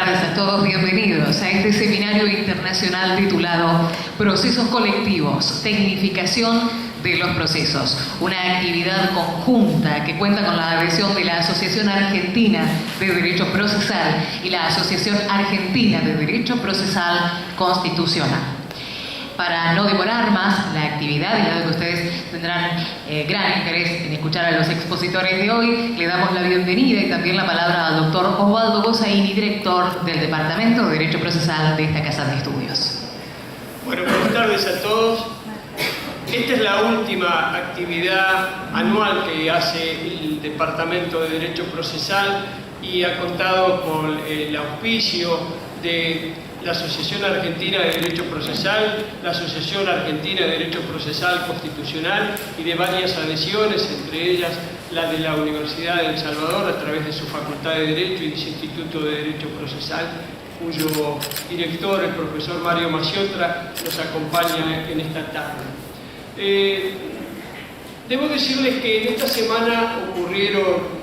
tardes a todos, bienvenidos a este seminario internacional titulado Procesos Colectivos, Tecnificación de los Procesos, una actividad conjunta que cuenta con la adhesión de la Asociación Argentina de Derecho Procesal y la Asociación Argentina de Derecho Procesal Constitucional. Para no demorar más la actividad, y dado que ustedes tendrán gran interés en escuchar a los expositores de hoy, le damos la bienvenida y también la palabra al doctor Osvaldo Gossaini, director del Departamento de Derecho Procesal de esta Casa de Estudios. Bueno, buenas tardes a todos. Esta es la última actividad anual que hace el Departamento de Derecho Procesal y ha contado con el auspicio de la Asociación Argentina de Derecho Procesal, la Asociación Argentina de Derecho Procesal Constitucional y de varias adhesiones, entre ellas la de la Universidad de El Salvador a través de su Facultad de Derecho y de su Instituto de Derecho Procesal, cuyo director, el profesor Mario Maciotra, nos acompaña en esta tarde. Debo decirles que en esta semana ocurrieron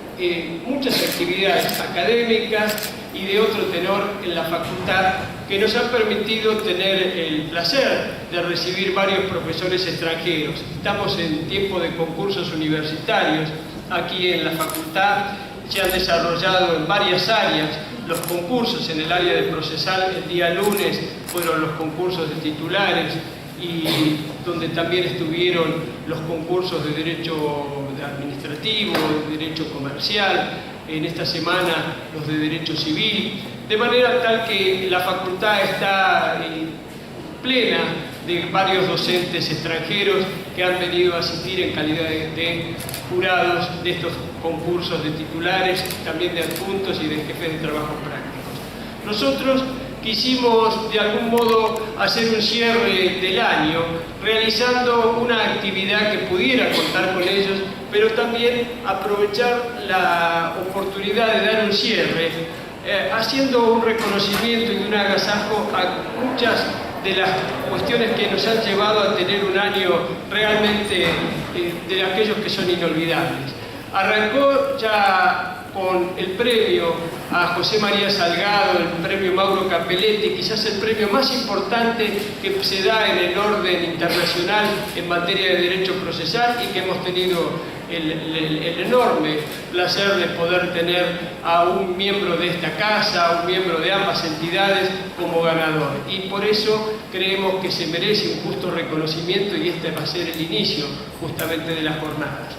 muchas actividades académicas y de otro tenor en la facultad que nos han permitido tener el placer de recibir varios profesores extranjeros. Estamos en tiempo de concursos universitarios aquí en la facultad. Se han desarrollado en varias áreas los concursos. En el área de procesal el día lunes fueron los concursos de titulares, y donde también estuvieron los concursos de derecho administrativo, de derecho comercial, en esta semana los de derecho civil, de manera tal que la facultad está plena de varios docentes extranjeros que han venido a asistir en calidad de jurados de estos concursos de titulares, también de adjuntos y de jefes de trabajo prácticos. Nosotros quisimos de algún modo hacer un cierre del año realizando una actividad que pudiera contar con ellos, pero también aprovechar la oportunidad de dar un cierre haciendo un reconocimiento y un agasajo a muchas de las cuestiones que nos han llevado a tener un año realmente de aquellos que son inolvidables. Arrancó ya con el premio a José María Salgado, el premio Mauro Capelletti, quizás el premio más importante que se da en el orden internacional en materia de derecho procesal, y que hemos tenido el enorme placer de poder tener a un miembro de esta casa, a un miembro de ambas entidades como ganador. Y por eso creemos que se merece un justo reconocimiento, y este va a ser el inicio justamente de las jornadas.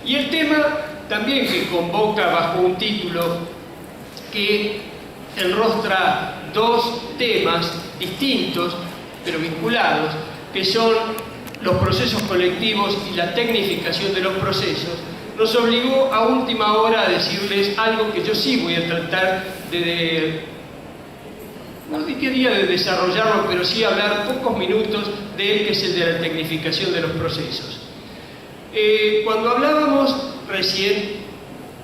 Y el tema también que convoca bajo un título que enrostra dos temas distintos pero vinculados, que son los procesos colectivos y la tecnificación de los procesos, nos obligó a última hora a decirles algo que yo sí voy a tratar no quería de desarrollarlo, pero sí hablar pocos minutos de él, que es el de la tecnificación de los procesos. Cuando hablábamos recién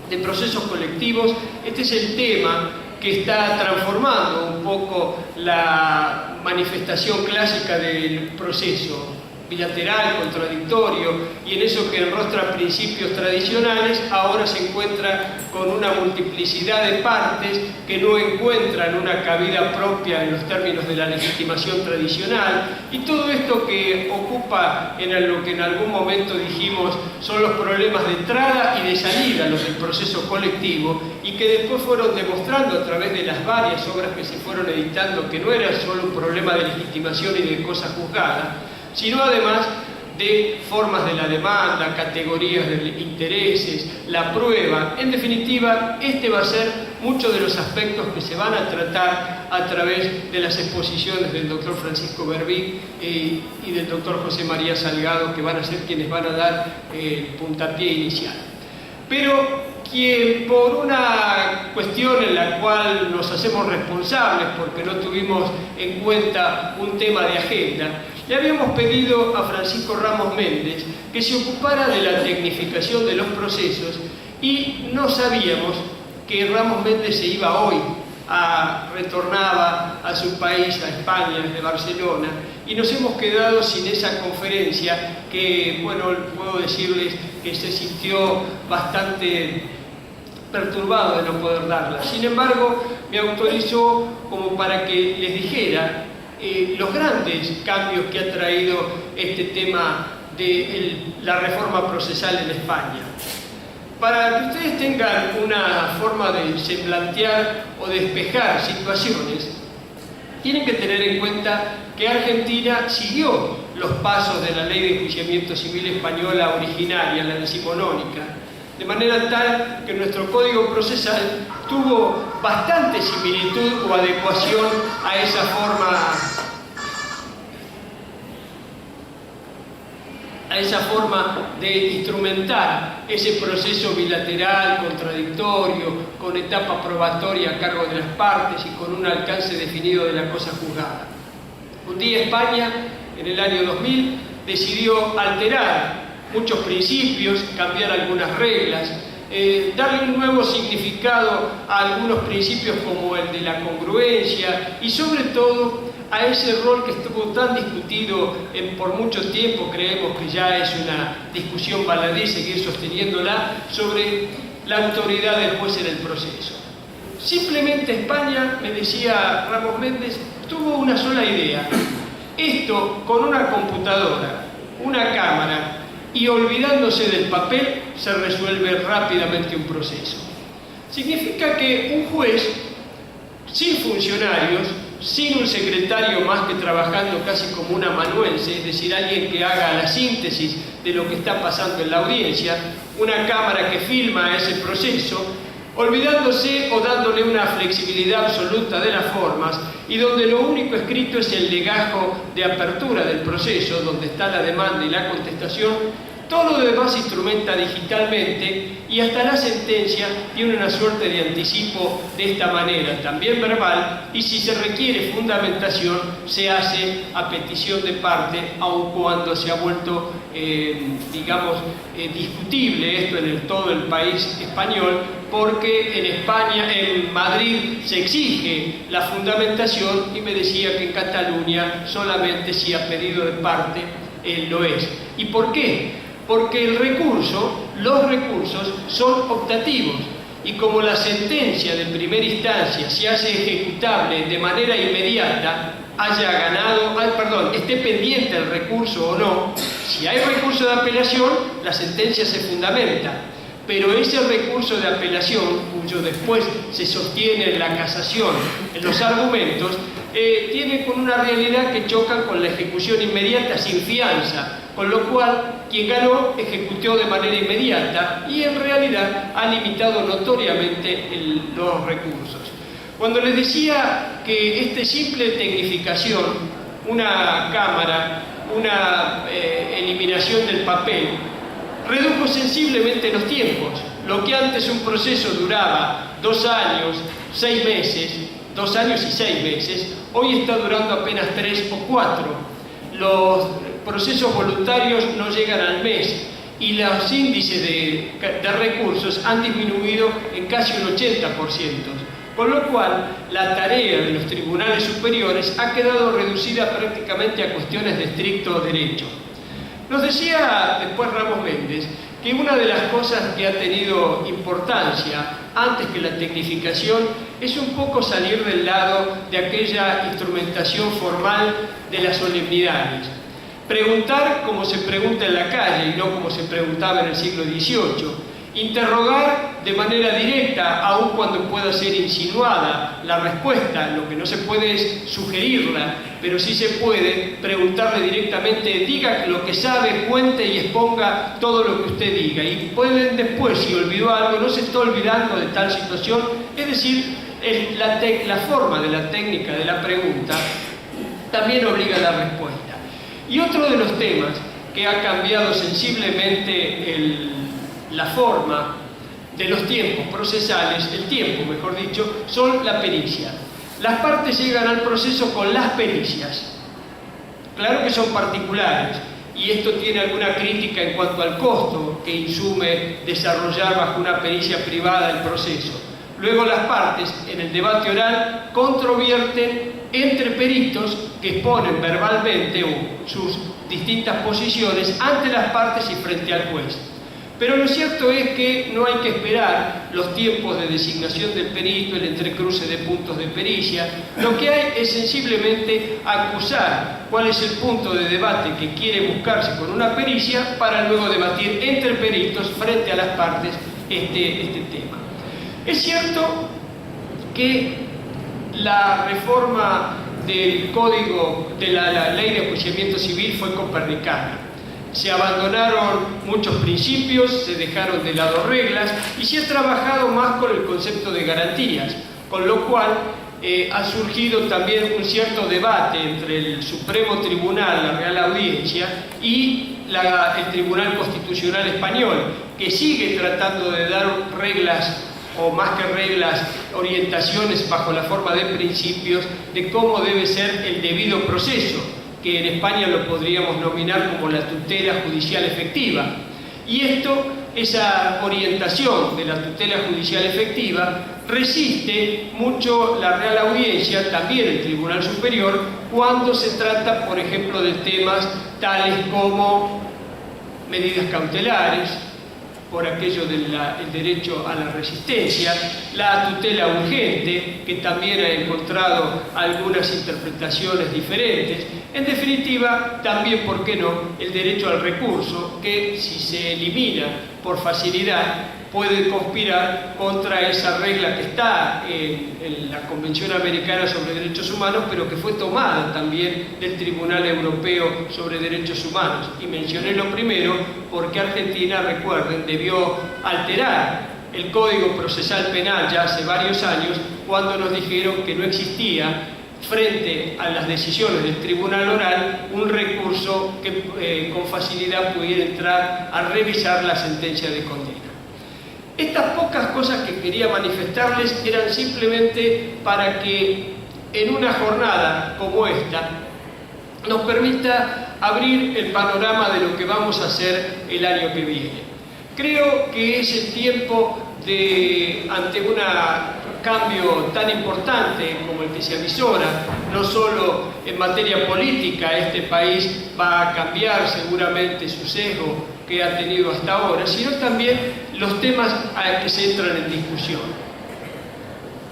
de procesos colectivos, este es el tema que está transformando un poco la manifestación clásica del proceso bilateral, contradictorio, y en eso que enrostra principios tradicionales, ahora se encuentra con una multiplicidad de partes que no encuentran una cabida propia en los términos de la legitimación tradicional, y todo esto que ocupa en lo que en algún momento dijimos son los problemas de entrada y de salida, los del proceso colectivo, y que después fueron demostrando a través de las varias obras que se fueron editando que no era solo un problema de legitimación y de cosa juzgada, sino además de formas de la demanda, categorías de intereses, la prueba. En definitiva, este va a ser muchos de los aspectos que se van a tratar a través de las exposiciones del doctor Francisco Berbic y del doctor José María Salgado, que van a ser quienes van a dar el puntapié inicial. Pero quien, por una cuestión en la cual nos hacemos responsables porque no tuvimos en cuenta un tema de agenda, le habíamos pedido a Francisco Ramos Méndez que se ocupara de la tecnificación de los procesos, y no sabíamos que Ramos Méndez se iba hoy, retornaba a su país, a España, desde Barcelona, y nos hemos quedado sin esa conferencia que, bueno, puedo decirles que se sintió bastante perturbado de no poder darla. Sin embargo, me autorizó como para que les dijera los grandes cambios que ha traído este tema de la reforma procesal en España. Para que ustedes tengan una forma de semblantear o despejar situaciones, tienen que tener en cuenta que Argentina siguió los pasos de la Ley de Enjuiciamiento Civil española originaria, la decimonónica, de manera tal que nuestro Código Procesal tuvo bastante similitud o adecuación a esa forma de instrumentar ese proceso bilateral, contradictorio, con etapa probatoria a cargo de las partes y con un alcance definido de la cosa juzgada. Un día España, en el año 2000, decidió alterar muchos principios, cambiar algunas reglas, darle un nuevo significado a algunos principios como el de la congruencia y sobre todo a ese rol que estuvo tan discutido por mucho tiempo, creemos que ya es una discusión baladí seguir sosteniéndola, sobre la autoridad del juez en el proceso. Simplemente España, me decía Ramos Méndez, tuvo una sola idea. Esto con una computadora, una cámara y olvidándose del papel se resuelve rápidamente un proceso. Significa que un juez sin funcionarios, sin un secretario más que trabajando casi como un amanuense, es decir, alguien que haga la síntesis de lo que está pasando en la audiencia, una cámara que filma ese proceso, olvidándose o dándole una flexibilidad absoluta de las formas y donde lo único escrito es el legajo de apertura del proceso, donde está la demanda y la contestación, todo lo demás se instrumenta digitalmente y hasta la sentencia tiene una suerte de anticipo de esta manera, también verbal, y si se requiere fundamentación se hace a petición de parte, aun cuando se ha vuelto, discutible esto en todo el país español, porque en España, en Madrid, se exige la fundamentación y me decía que en Cataluña solamente si a pedido de parte lo es. ¿Y por qué? Porque los recursos son optativos y como la sentencia de primera instancia se hace ejecutable de manera inmediata, esté pendiente el recurso o no, si hay recurso de apelación, la sentencia se fundamenta. Pero ese recurso de apelación, cuyo después se sostiene en la casación, en los argumentos, tiene con una realidad que chocan con la ejecución inmediata sin fianza, con lo cual quien ganó ejecutó de manera inmediata y en realidad ha limitado notoriamente los recursos. Cuando les decía que esta simple tecnificación, una cámara, una eliminación del papel, redujo sensiblemente los tiempos. Lo que antes un proceso duraba 2 años, 6 meses, 2 años y 6 meses, hoy está durando apenas 3 o 4. Los procesos voluntarios no llegan al mes y los índices de recursos han disminuido en casi un 80%. Con lo cual, la tarea de los tribunales superiores ha quedado reducida prácticamente a cuestiones de estricto derecho. Nos decía después Ramos Méndez que una de las cosas que ha tenido importancia antes que la tecnificación es un poco salir del lado de aquella instrumentación formal de las solemnidades. Preguntar como se pregunta en la calle y no como se preguntaba en el siglo XVIII. Interrogar de manera directa, aun cuando pueda ser insinuada la respuesta, lo que no se puede es sugerirla, pero sí se puede preguntarle directamente, diga lo que sabe, cuente y exponga todo lo que usted diga. Y pueden después, si olvidó algo, no se está olvidando de tal situación, es decir, la forma de la técnica de la pregunta también obliga a la respuesta. Y otro de los temas que ha cambiado sensiblemente la forma de los tiempos procesales, el tiempo mejor dicho, son la pericia. Las partes llegan al proceso con las pericias. Claro que son particulares y esto tiene alguna crítica en cuanto al costo que insume desarrollar bajo una pericia privada el proceso. Luego las partes en el debate oral controvierten entre peritos que exponen verbalmente sus distintas posiciones ante las partes y frente al juez. Pero lo cierto es que no hay que esperar los tiempos de designación del perito, el entrecruce de puntos de pericia. Lo que hay es sensiblemente acusar cuál es el punto de debate que quiere buscarse con una pericia para luego debatir entre peritos frente a las partes este tema. Es cierto que la reforma del Código de la Ley de Enjuiciamiento Civil fue copernicana. Se abandonaron muchos principios, se dejaron de lado reglas y se ha trabajado más con el concepto de garantías, con lo cual ha surgido también un cierto debate entre el Supremo Tribunal, la Real Audiencia, y el Tribunal Constitucional Español, que sigue tratando de dar reglas, o más que reglas, orientaciones bajo la forma de principios de cómo debe ser el debido proceso, que en España lo podríamos nominar como la tutela judicial efectiva. Y esa orientación de la tutela judicial efectiva resiste mucho la Real Audiencia, también el Tribunal Superior, cuando se trata, por ejemplo, de temas tales como medidas cautelares, por aquello del derecho a la resistencia, la tutela urgente, que también ha encontrado algunas interpretaciones diferentes. En definitiva, también, ¿por qué no?, el derecho al recurso, que si se elimina por facilidad, puede conspirar contra esa regla que está en la Convención Americana sobre Derechos Humanos, pero que fue tomada también del Tribunal Europeo sobre Derechos Humanos. Y mencioné lo primero porque Argentina, recuerden, debió alterar el Código Procesal Penal ya hace varios años, cuando nos dijeron que no existía, frente a las decisiones del Tribunal Oral, un recurso que con facilidad pudiera entrar a revisar la sentencia de condena. Estas pocas cosas que quería manifestarles eran simplemente para que en una jornada como esta nos permita abrir el panorama de lo que vamos a hacer el año que viene. Creo que es el tiempo ante un cambio tan importante como el que se avisora, no solo en materia política. Este país va a cambiar seguramente su sesgo que ha tenido hasta ahora, sino también los temas que se entran en discusión.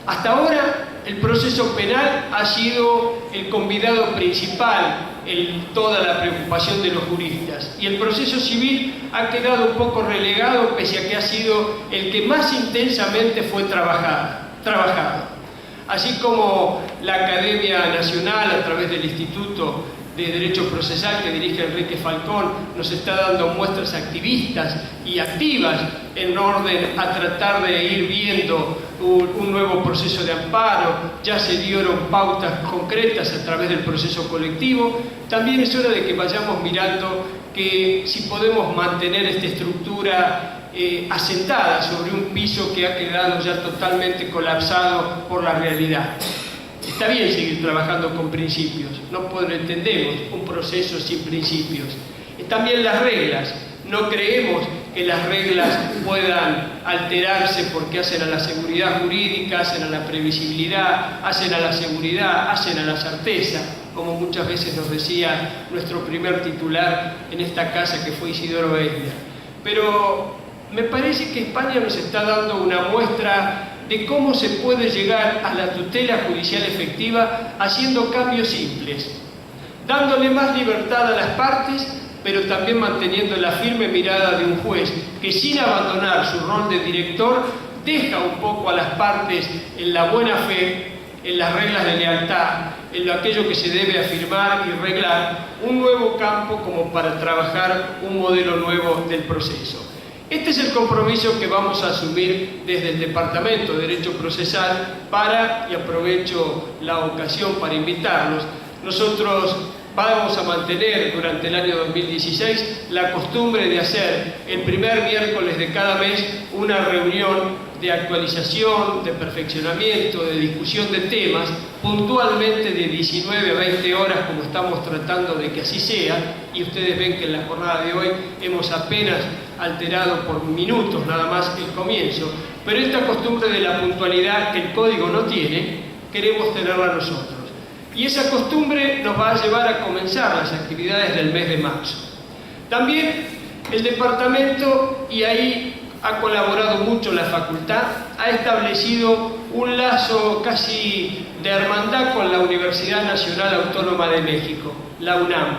Hasta ahora el proceso penal ha sido el convidado principal en toda la preocupación de los juristas, y el proceso civil ha quedado un poco relegado, pese a que ha sido el que más intensamente fue trabajado. Así como la Academia Nacional, a través del Instituto de Derecho Procesal que dirige Enrique Falcón, nos está dando muestras activistas y activas en orden a tratar de ir viendo un nuevo proceso de amparo. Ya se dieron pautas concretas a través del proceso colectivo. También es hora de que vayamos mirando que si podemos mantener esta estructura asentada sobre un piso que ha quedado ya totalmente colapsado por la realidad. Está bien seguir trabajando con principios, no entendemos un proceso sin principios. También las reglas, no creemos que las reglas puedan alterarse porque hacen a la seguridad jurídica, hacen a la previsibilidad, hacen a la seguridad, hacen a la certeza, como muchas veces nos decía nuestro primer titular en esta casa, que fue Isidoro Esner. Pero me parece que España nos está dando una muestra de cómo se puede llegar a la tutela judicial efectiva haciendo cambios simples, dándole más libertad a las partes, pero también manteniendo la firme mirada de un juez que, sin abandonar su rol de director, deja un poco a las partes en la buena fe, en las reglas de lealtad, en aquello que se debe afirmar y reglar, un nuevo campo como para trabajar un modelo nuevo del proceso. Este es el compromiso que vamos a asumir desde el Departamento de Derecho Procesal y aprovecho la ocasión para invitarlos. Nosotros vamos a mantener durante el año 2016 la costumbre de hacer el primer miércoles de cada mes una reunión de actualización, de perfeccionamiento, de discusión de temas, puntualmente de 19 a 20 horas, como estamos tratando de que así sea, y ustedes ven que en la jornada de hoy hemos apenas alterado por minutos nada más el comienzo, pero esta costumbre de la puntualidad que el código no tiene, queremos tenerla nosotros. Y esa costumbre nos va a llevar a comenzar las actividades del mes de marzo. También El departamento, y ahí ha colaborado mucho la facultad, ha establecido un lazo casi de hermandad con la Universidad Nacional Autónoma de México, la UNAM.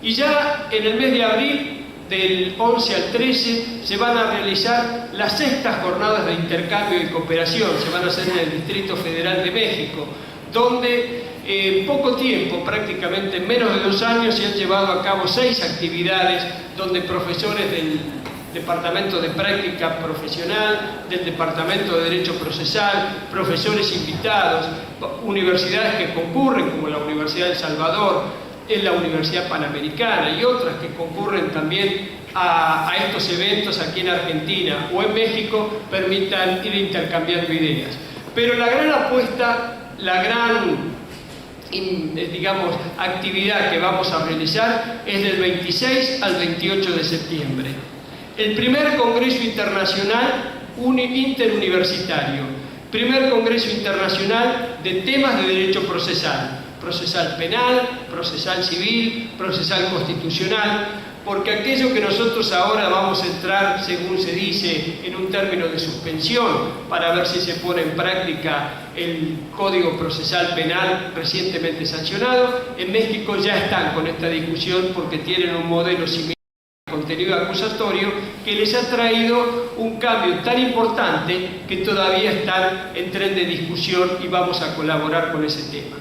Y ya en el mes de abril, del 11 al 13, se van a realizar las 6ª jornadas de intercambio y cooperación, se van a hacer en el Distrito Federal de México, donde en poco tiempo, prácticamente en menos de 2 años, se han llevado a cabo 6 actividades donde profesores del Departamento de Práctica Profesional, del Departamento de Derecho Procesal, profesores invitados, universidades que concurren como la Universidad de El Salvador, en la Universidad Panamericana y otras que concurren también a estos eventos aquí en Argentina o en México, permitan ir intercambiando ideas. Pero la gran apuesta, la gran, digamos, actividad que vamos a realizar es del 26 al 28 de septiembre. El primer Congreso Internacional Interuniversitario, primer Congreso Internacional de temas de derecho procesal. Procesal penal, procesal civil, procesal constitucional, porque aquello que nosotros ahora vamos a entrar, según se dice, en un término de suspensión para ver si se pone en práctica el Código Procesal Penal recientemente sancionado, en México ya están con esta discusión porque tienen un modelo similar al contenido acusatorio que les ha traído un cambio tan importante que todavía están en tren de discusión y vamos a colaborar con ese tema.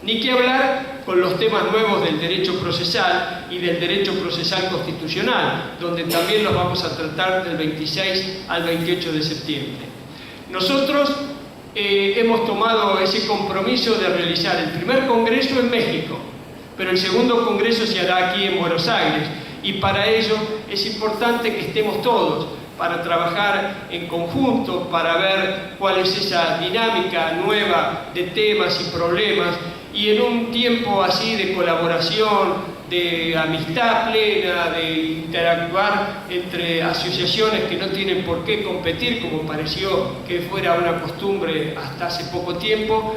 Ni que hablar con los temas nuevos del derecho procesal y del derecho procesal constitucional, donde también los vamos a tratar del 26 al 28 de septiembre. Nosotros hemos tomado ese compromiso de realizar el primer congreso en México, pero el segundo congreso se hará aquí en Buenos Aires, y para ello es importante que estemos todos, para trabajar en conjunto, para ver cuál es esa dinámica nueva de temas y problemas, y en un tiempo así de colaboración, de amistad plena, de interactuar entre asociaciones que no tienen por qué competir, como pareció que fuera una costumbre hasta hace poco tiempo,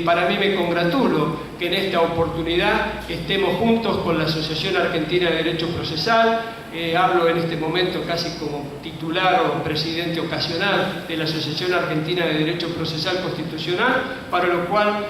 para mí me congratulo que en esta oportunidad estemos juntos con la Asociación Argentina de Derecho Procesal. Hablo en este momento casi como titular o presidente ocasional de la Asociación Argentina de Derecho Procesal Constitucional, para lo cual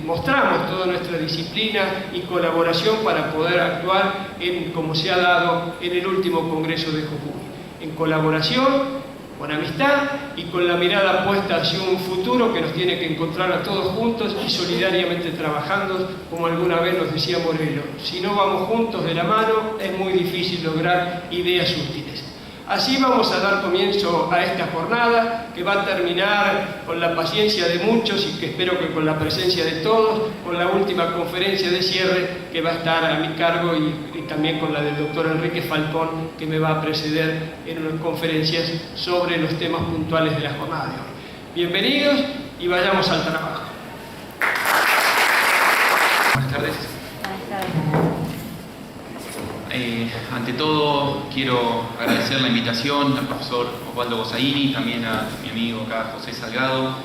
mostramos toda nuestra disciplina y colaboración para poder actuar como se ha dado en el último Congreso de Jujuy, en colaboración, con amistad y con la mirada puesta hacia un futuro que nos tiene que encontrar a todos juntos y solidariamente trabajando, como alguna vez nos decía Moreno. Si no vamos juntos de la mano, es muy difícil lograr ideas útiles. Así vamos a dar comienzo a esta jornada, que va a terminar con la paciencia de muchos y que espero que con la presencia de todos, con la última conferencia de cierre que va a estar a mi cargo y también con la del doctor Enrique Falcón, que me va a preceder en unas conferencias sobre los temas puntuales de la jornada de hoy. Bienvenidos y vayamos al trabajo. Buenas tardes. Ante todo, quiero agradecer la invitación al profesor Osvaldo Gossaini, también a mi amigo acá, José Salgado.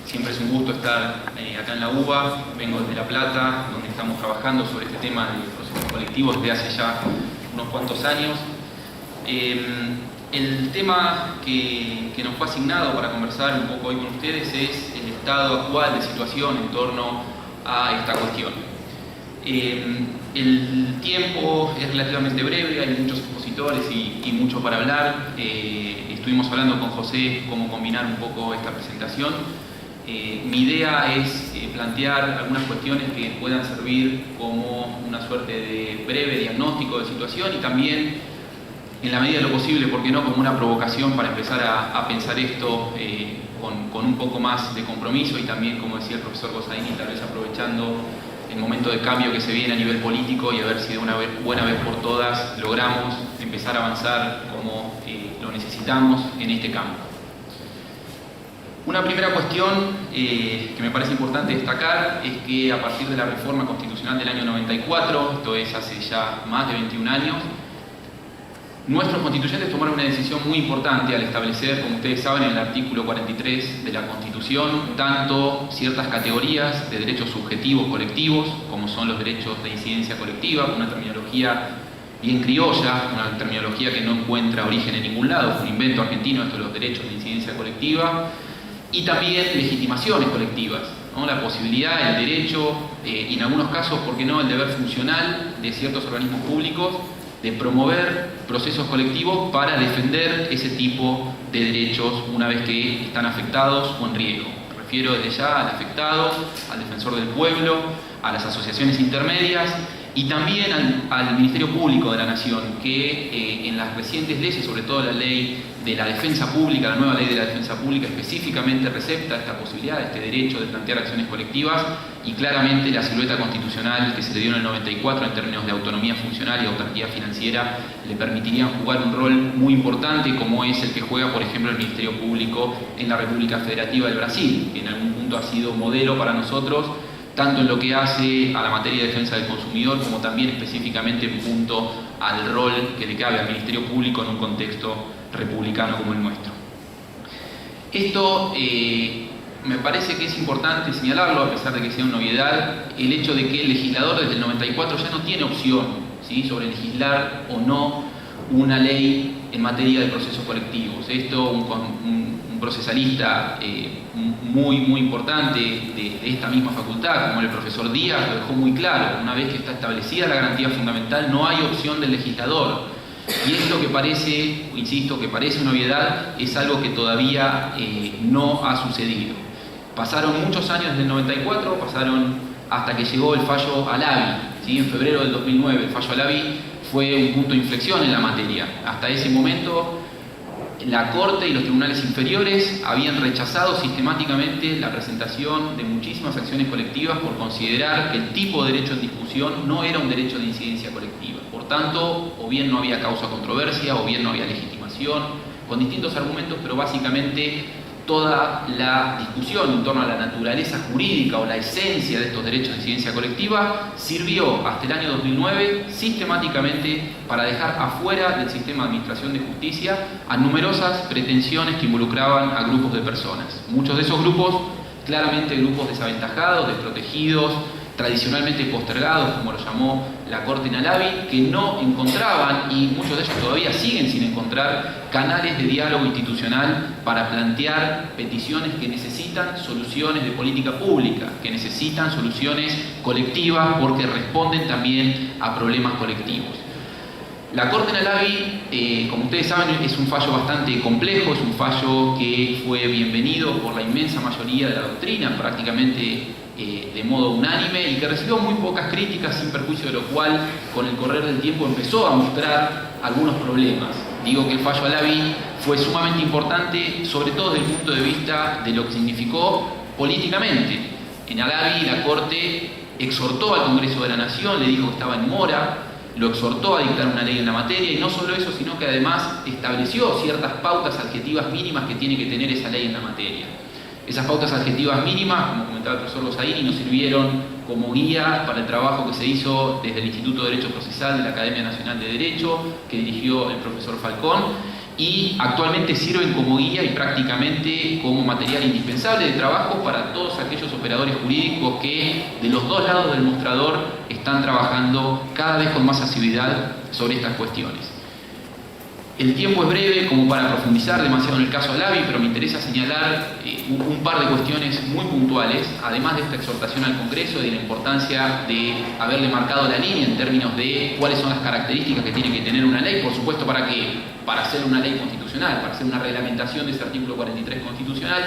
Siempre es un gusto estar acá en la UBA. Vengo desde La Plata, donde estamos trabajando sobre este tema de procesos colectivos desde hace ya unos cuantos años. El tema que nos fue asignado para conversar un poco hoy con ustedes es el estado actual de situación en torno a esta cuestión. El tiempo es relativamente breve, hay muchos expositores y mucho para hablar. Estuvimos hablando con José cómo combinar un poco esta presentación. Mi idea es plantear algunas cuestiones que puedan servir como una suerte de breve diagnóstico de situación y también, en la medida de lo posible, ¿por qué no?, como una provocación para empezar a pensar esto con un poco más de compromiso y también, como decía el profesor Gossaini, tal vez aprovechando el momento de cambio que se viene a nivel político y a ver si de una buena vez por todas logramos empezar a avanzar como lo necesitamos en este campo. Una primera cuestión que me parece importante destacar es que a partir de la reforma constitucional del año 94, esto es hace ya más de 21 años, nuestros constituyentes tomaron una decisión muy importante al establecer, como ustedes saben, en el artículo 43 de la Constitución, tanto ciertas categorías de derechos subjetivos colectivos, como son los derechos de incidencia colectiva, una terminología bien criolla, una terminología que no encuentra origen en ningún lado, fue un invento argentino, esto de los derechos de incidencia colectiva, y también legitimaciones colectivas, ¿no? La posibilidad, el derecho, y en algunos casos, ¿por qué no?, el deber funcional de ciertos organismos públicos de promover procesos colectivos para defender ese tipo de derechos una vez que están afectados o en riesgo. Me refiero desde ya al afectado, al defensor del pueblo, a las asociaciones intermedias y también al Ministerio Público de la Nación, que en las recientes leyes, sobre todo la ley de la defensa pública, la nueva ley de la defensa pública, específicamente recepta esta posibilidad, este derecho de plantear acciones colectivas, y claramente la silueta constitucional que se le dio en el 94 en términos de autonomía funcional y autarquía financiera le permitirían jugar un rol muy importante, como es el que juega, por ejemplo, el Ministerio Público en la República Federativa del Brasil, que en algún punto ha sido modelo para nosotros, tanto en lo que hace a la materia de defensa del consumidor, como también específicamente en punto al rol que le cabe al Ministerio Público en un contexto republicano como el nuestro. Esto me parece que es importante señalarlo, a pesar de que sea una novedad, el hecho de que el legislador desde el 94 ya no tiene opción, ¿sí?, sobre legislar o no una ley en materia de procesos colectivos. Esto, un procesalista muy importante de esta misma facultad, como el profesor Díaz, lo dejó muy claro: una vez que está establecida la garantía fundamental, no hay opción del legislador. Y esto que parece, insisto, que parece una obviedad, es algo que todavía no ha sucedido. Pasaron muchos años desde el 94, pasaron hasta que llegó el fallo Alavi, ¿sí? En febrero del 2009, el fallo Alavi fue un punto de inflexión en la materia. Hasta ese momento, la Corte y los tribunales inferiores habían rechazado sistemáticamente la presentación de muchísimas acciones colectivas por considerar que el tipo de derecho en discusión no era un derecho de incidencia colectiva. Por tanto, o bien no había causa controversia, o bien no había legitimación, con distintos argumentos, pero básicamente toda la discusión en torno a la naturaleza jurídica o la esencia de estos derechos de incidencia colectiva sirvió hasta el año 2009 sistemáticamente para dejar afuera del sistema de administración de justicia a numerosas pretensiones que involucraban a grupos de personas. Muchos de esos grupos, claramente grupos desaventajados, desprotegidos, tradicionalmente postergados, como lo llamó la Corte en Alavi, que no encontraban, y muchos de ellos todavía siguen sin encontrar, canales de diálogo institucional para plantear peticiones que necesitan soluciones de política pública, que necesitan soluciones colectivas porque responden también a problemas colectivos. La Corte en Alavi, como ustedes saben, es un fallo bastante complejo, es un fallo que fue bienvenido por la inmensa mayoría de la doctrina, prácticamente de modo unánime, y que recibió muy pocas críticas, sin perjuicio de lo cual, con el correr del tiempo, empezó a mostrar algunos problemas. Digo que el fallo Alavi fue sumamente importante, sobre todo desde el punto de vista de lo que significó políticamente. En Alavi, la Corte exhortó al Congreso de la Nación, le dijo que estaba en mora, lo exhortó a dictar una ley en la materia, y no solo eso, sino que además estableció ciertas pautas adjetivas mínimas que tiene que tener esa ley en la materia. Esas pautas adjetivas mínimas, como comentaba el profesor Lozaini, nos sirvieron como guía para el trabajo que se hizo desde el Instituto de Derecho Procesal de la Academia Nacional de Derecho, que dirigió el profesor Falcón, y actualmente sirven como guía y prácticamente como material indispensable de trabajo para todos aquellos operadores jurídicos que de los dos lados del mostrador están trabajando cada vez con más asiduidad sobre estas cuestiones. El tiempo es breve como para profundizar demasiado en el caso Alavi, pero me interesa señalar un par de cuestiones muy puntuales, además de esta exhortación al Congreso y de la importancia de haberle marcado la línea en términos de cuáles son las características que tiene que tener una ley, por supuesto, ¿para qué? Para hacer una ley constitucional, para hacer una reglamentación de ese artículo 43 constitucional.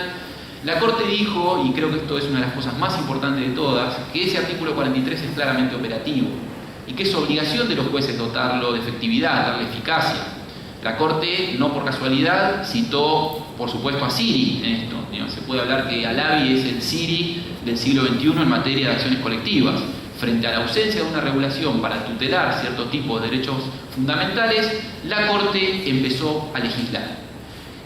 La Corte dijo, y creo que esto es una de las cosas más importantes de todas, que ese artículo 43 es claramente operativo y que es obligación de los jueces dotarlo de efectividad, darle eficacia. La Corte, no por casualidad, citó, por supuesto, a Siri en esto. Se puede hablar que Alavi es el Siri del siglo XXI en materia de acciones colectivas. Frente a la ausencia de una regulación para tutelar cierto tipo de derechos fundamentales, la Corte empezó a legislar.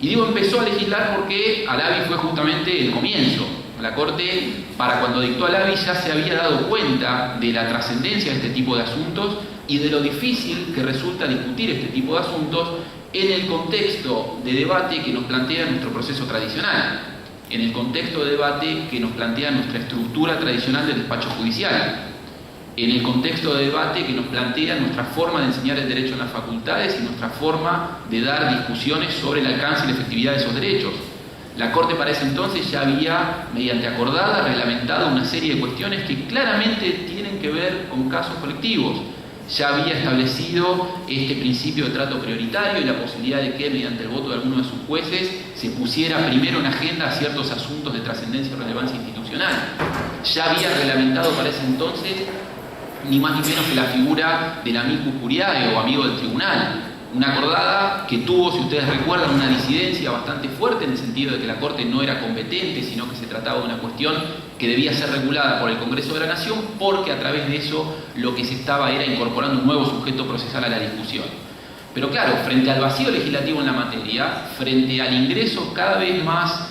Y digo empezó a legislar porque Alavi fue justamente el comienzo. La Corte, para cuando dictó Alavi, ya se había dado cuenta de la trascendencia de este tipo de asuntos y de lo difícil que resulta discutir este tipo de asuntos en el contexto de debate que nos plantea nuestro proceso tradicional, en el contexto de debate que nos plantea nuestra estructura tradicional del despacho judicial. en el contexto de debate que nos plantea nuestra forma de enseñar el derecho en las facultades y nuestra forma de dar discusiones sobre el alcance y la efectividad de esos derechos. La Corte para ese entonces ya había, mediante acordada, reglamentado una serie de cuestiones que claramente tienen que ver con casos colectivos. Ya había establecido este principio de trato prioritario y la posibilidad de que, mediante el voto de alguno de sus jueces, se pusiera primero en agenda ciertos asuntos de trascendencia y relevancia institucional. Ya había reglamentado para ese entonces ni más ni menos que la figura del amicus curiae o amigo del tribunal. Una acordada que tuvo, si ustedes recuerdan, una disidencia bastante fuerte en el sentido de que la Corte no era competente, sino que se trataba de una cuestión que debía ser regulada por el Congreso de la Nación, porque a través de eso lo que se estaba era incorporando un nuevo sujeto procesal a la discusión. Pero claro, frente al vacío legislativo en la materia, frente al ingreso cada vez más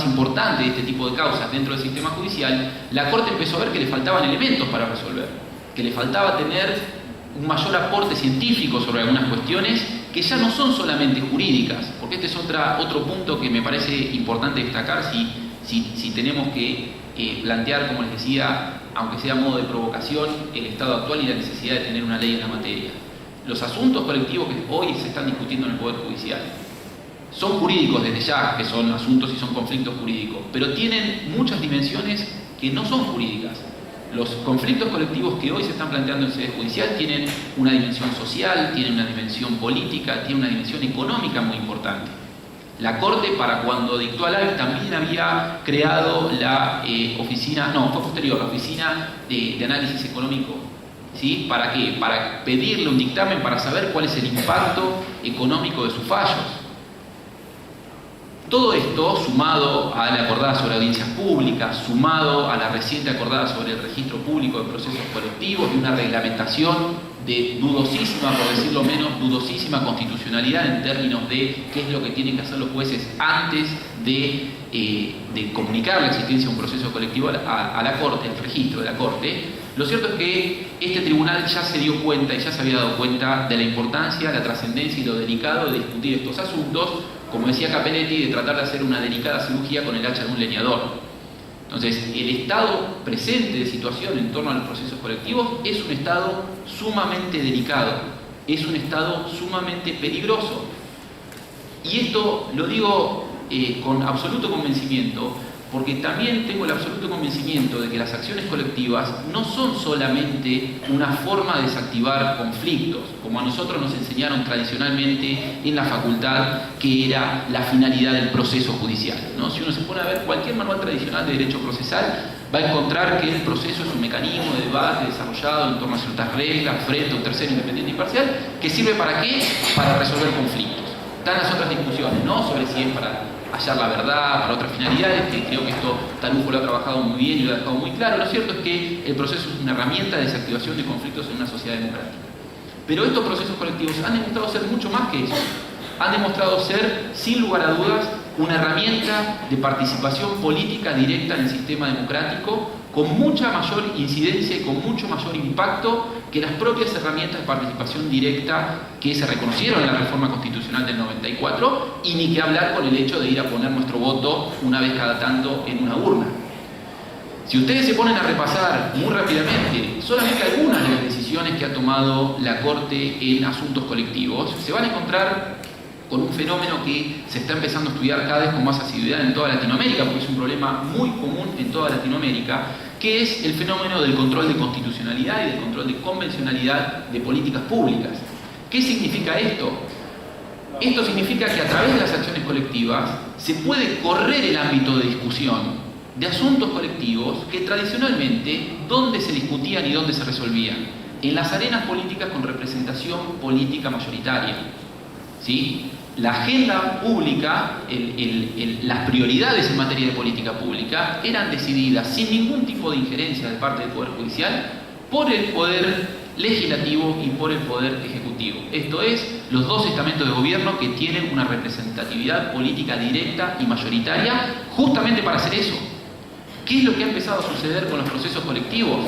importante de este tipo de causas dentro del sistema judicial, la Corte empezó a ver que le faltaban elementos para resolver, que le faltaba tener un mayor aporte científico sobre algunas cuestiones que ya no son solamente jurídicas, porque este es otro punto que me parece importante destacar si tenemos que plantear, como les decía, aunque sea a modo de provocación, el estado actual y la necesidad de tener una ley en la materia. Los asuntos colectivos que hoy se están discutiendo en el Poder Judicial son jurídicos desde ya, que son asuntos y son conflictos jurídicos, pero tienen muchas dimensiones que no son jurídicas. Los conflictos colectivos que hoy se están planteando en sede judicial tienen una dimensión social, tienen una dimensión política, tienen una dimensión económica muy importante. La Corte, para cuando dictó a la ley, también había creado la oficina, no, fue posterior, la oficina de análisis económico. ¿Sí? ¿Para qué? Para pedirle un dictamen para saber cuál es el impacto económico de sus fallos. Todo esto, sumado a la acordada sobre audiencias públicas, sumado a la reciente acordada sobre el registro público de procesos colectivos y una reglamentación de dudosísima, por decirlo menos, dudosísima constitucionalidad en términos de qué es lo que tienen que hacer los jueces antes de comunicar la existencia de un proceso colectivo a la Corte, al registro de la Corte. Lo cierto es que este tribunal ya se dio cuenta y ya se había dado cuenta de la importancia, la trascendencia y lo delicado de discutir estos asuntos, como decía Capenetti, de tratar de hacer una delicada cirugía con el hacha de un leñador. Entonces, el estado presente de situación en torno a los procesos colectivos es un estado sumamente delicado, es un estado sumamente peligroso. Y esto lo digo con absoluto convencimiento, porque también tengo el absoluto convencimiento de que las acciones colectivas no son solamente una forma de desactivar conflictos, como a nosotros nos enseñaron tradicionalmente en la facultad, que era la finalidad del proceso judicial, ¿no? Si uno se pone a ver cualquier manual tradicional de derecho procesal, va a encontrar que el proceso es un mecanismo de debate desarrollado en torno a ciertas reglas frente a un tercero independiente e imparcial, que sirve ¿para qué? Para resolver conflictos. Están las otras discusiones, ¿no? Sobre si es para hallar la verdad, para otras finalidades, que creo que esto Tarujo lo ha trabajado muy bien y lo ha dejado muy claro. Lo cierto es que el proceso es una herramienta de desactivación de conflictos en una sociedad democrática. Pero estos procesos colectivos han demostrado ser mucho más que eso. Han demostrado ser, sin lugar a dudas, una herramienta de participación política directa en el sistema democrático, con mucha mayor incidencia y con mucho mayor impacto que las propias herramientas de participación directa que se reconocieron en la reforma constitucional del 94, y ni que hablar con el hecho de ir a poner nuestro voto una vez cada tanto en una urna. Si ustedes se ponen a repasar muy rápidamente solamente algunas de las decisiones que ha tomado la Corte en asuntos colectivos, se van a encontrar con un fenómeno que se está empezando a estudiar cada vez con más asiduidad en toda Latinoamérica, porque es un problema muy común en toda Latinoamérica, que es el fenómeno del control de constitucionalidad y del control de convencionalidad de políticas públicas. ¿Qué significa esto? Esto significa que a través de las acciones colectivas se puede correr el ámbito de discusión de asuntos colectivos que tradicionalmente, ¿dónde se discutían y dónde se resolvían? En las arenas políticas con representación política mayoritaria. ¿Sí? La agenda pública, las prioridades en materia de política pública eran decididas sin ningún tipo de injerencia de parte del Poder Judicial por el Poder Legislativo y por el Poder Ejecutivo. Esto es, los dos estamentos de gobierno que tienen una representatividad política directa y mayoritaria justamente para hacer eso. ¿Qué es lo que ha empezado a suceder con los procesos colectivos?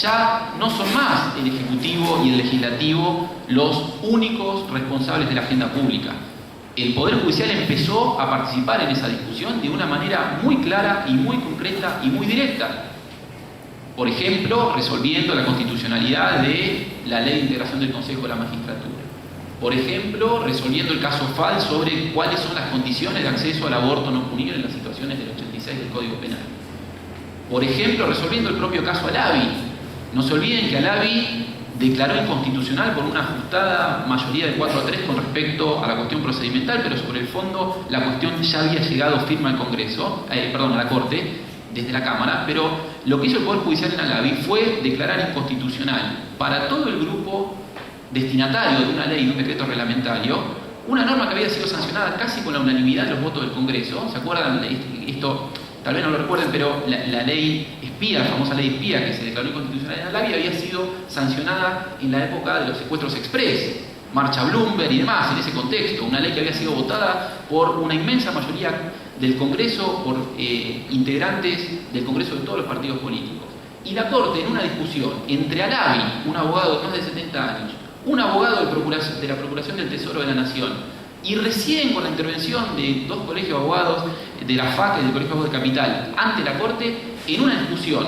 Ya no son más el Ejecutivo y el Legislativo los únicos responsables de la agenda pública. El Poder Judicial empezó a participar en esa discusión de una manera muy clara y muy concreta y muy directa. Por ejemplo, resolviendo la constitucionalidad de la Ley de Integración del Consejo de la Magistratura. Por ejemplo, resolviendo el caso FAL sobre cuáles son las condiciones de acceso al aborto no punible en las situaciones del 86 del Código Penal. Por ejemplo, resolviendo el propio caso Alavi. No se olviden que Alavi declaró inconstitucional por una ajustada mayoría de 4-3 con respecto a la cuestión procedimental, pero sobre el fondo la cuestión ya había llegado firme al Congreso, a la Corte, desde la Cámara, pero lo que hizo el Poder Judicial en Alavi fue declarar inconstitucional para todo el grupo destinatario de una ley, de un decreto reglamentario, una norma que había sido sancionada casi con la unanimidad de los votos del Congreso. ¿Se acuerdan? Esto tal vez no lo recuerden, pero la ley espía, la famosa ley espía que se declaró inconstitucional en Alavi, había sido sancionada en la época de los secuestros express, marcha Bloomberg y demás, en ese contexto. Una ley que había sido votada por una inmensa mayoría del Congreso, por integrantes del Congreso de todos los partidos políticos. Y la Corte, en una discusión entre Alavi, un abogado de más de 70 años, un abogado de la Procuración del Tesoro de la Nación, y recién con la intervención de dos colegios de abogados de la FAC y del Colegio de Abogados de Capital ante la Corte, en una discusión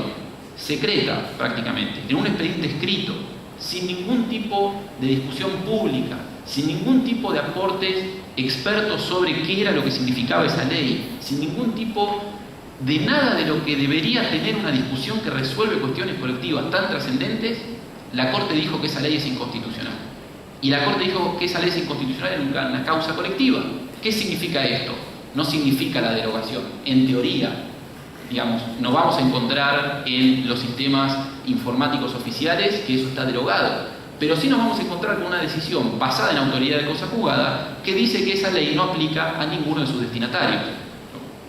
secreta prácticamente, en un expediente escrito, sin ningún tipo de discusión pública, sin ningún tipo de aportes expertos sobre qué era lo que significaba esa ley, sin ningún tipo de nada de lo que debería tener una discusión que resuelve cuestiones colectivas tan trascendentes, la Corte dijo que esa ley es inconstitucional. Y la Corte dijo que esa ley es inconstitucional en una causa colectiva. ¿Qué significa esto? No significa la derogación. En teoría, digamos, nos vamos a encontrar en los sistemas informáticos oficiales que eso está derogado. Pero sí nos vamos a encontrar con una decisión basada en autoridad de cosa juzgada que dice que esa ley no aplica a ninguno de sus destinatarios.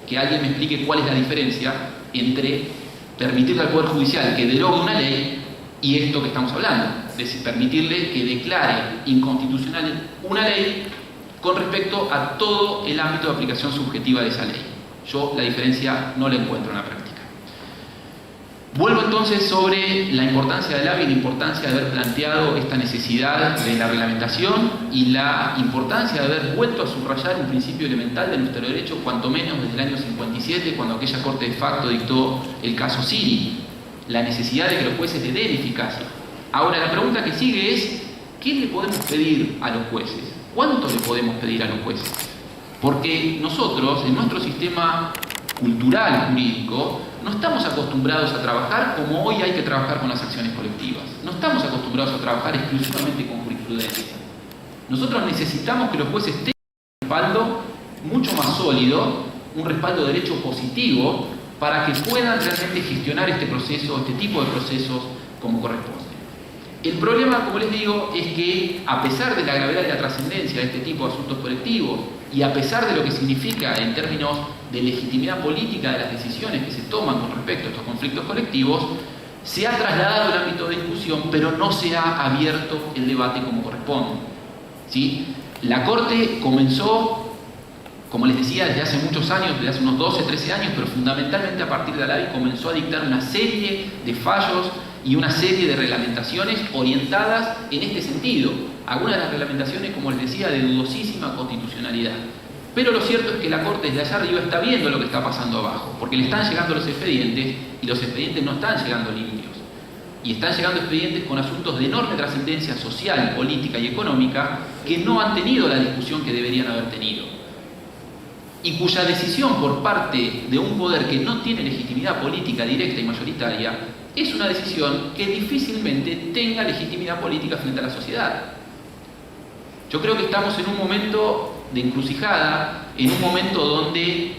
Que alguien me explique cuál es la diferencia entre permitirle al Poder Judicial que derogue una ley y esto que estamos hablando, de permitirle que declare inconstitucional una ley con respecto a todo el ámbito de aplicación subjetiva de esa ley. Yo la diferencia no la encuentro en la práctica. Vuelvo entonces sobre la importancia del AVI y la importancia de haber planteado esta necesidad de la reglamentación y la importancia de haber vuelto a subrayar un principio elemental de nuestro derecho, cuanto menos desde el año 57, cuando aquella Corte de facto dictó el caso Siri, la necesidad de que los jueces le den eficacia. Ahora, la pregunta que sigue es, ¿qué le podemos pedir a los jueces? ¿Cuánto le podemos pedir a los jueces? Porque nosotros, en nuestro sistema cultural, jurídico, no estamos acostumbrados a trabajar como hoy hay que trabajar con las acciones colectivas. No estamos acostumbrados a trabajar exclusivamente con jurisprudencia. Nosotros necesitamos que los jueces tengan un respaldo mucho más sólido, un respaldo de derecho positivo, para que puedan realmente gestionar este proceso, este tipo de procesos como corresponde. El problema, como les digo, es que a pesar de la gravedad y la trascendencia de este tipo de asuntos colectivos y a pesar de lo que significa en términos de legitimidad política de las decisiones que se toman con respecto a estos conflictos colectivos, se ha trasladado el ámbito de discusión, pero no se ha abierto el debate como corresponde. ¿Sí? La Corte comenzó, como les decía, desde hace muchos años, desde hace unos 12, 13 años, pero fundamentalmente a partir de Alavi comenzó a dictar una serie de fallos y una serie de reglamentaciones orientadas en este sentido. Algunas de las reglamentaciones, como les decía, de dudosísima constitucionalidad. Pero lo cierto es que la Corte desde allá arriba está viendo lo que está pasando abajo, porque le están llegando los expedientes y los expedientes no están llegando limpios. Y están llegando expedientes con asuntos de enorme trascendencia social, política y económica que no han tenido la discusión que deberían haber tenido. Y cuya decisión por parte de un poder que no tiene legitimidad política directa y mayoritaria es una decisión que difícilmente tenga legitimidad política frente a la sociedad. Yo creo que estamos en un momento de encrucijada, en un momento donde,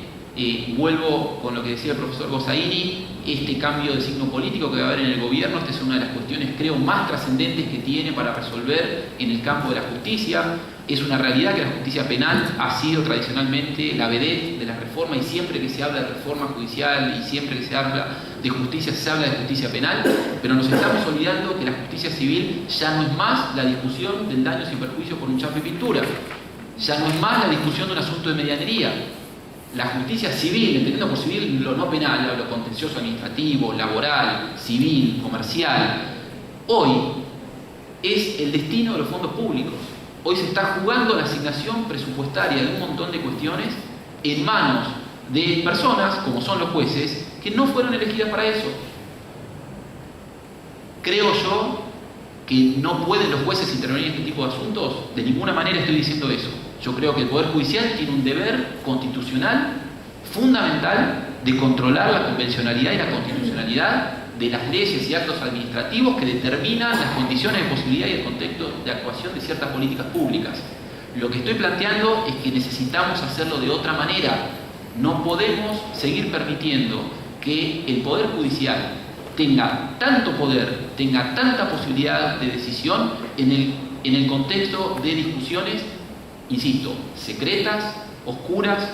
vuelvo con lo que decía el profesor Gossaini, este cambio de signo político que va a haber en el gobierno, esta es una de las cuestiones, creo, más trascendentes que tiene para resolver en el campo de la justicia. Es una realidad que la justicia penal ha sido tradicionalmente la vedette de la reforma y siempre que se habla de reforma judicial y siempre que se habla de justicia, se habla de justicia penal, pero nos estamos olvidando que la justicia civil ya no es más la discusión del daño sin perjuicio por un chapa y pintura, ya no es más la discusión de un asunto de medianería. La justicia civil, entendiendo por civil lo no penal, lo contencioso administrativo, laboral, civil, comercial, hoy es el destino de los fondos públicos. Hoy se está jugando la asignación presupuestaria de un montón de cuestiones en manos de personas, como son los jueces, que no fueron elegidas para eso. ¿Creo yo que no pueden los jueces intervenir en este tipo de asuntos? De ninguna manera estoy diciendo eso. Yo creo que el Poder Judicial tiene un deber constitucional fundamental de controlar la convencionalidad y la constitucionalidad de las leyes y actos administrativos que determinan las condiciones de posibilidad y el contexto de actuación de ciertas políticas públicas. Lo que estoy planteando es que necesitamos hacerlo de otra manera. No podemos seguir permitiendo que el Poder Judicial tenga tanto poder, tenga tanta posibilidad de decisión en el contexto de discusiones, insisto, secretas, oscuras,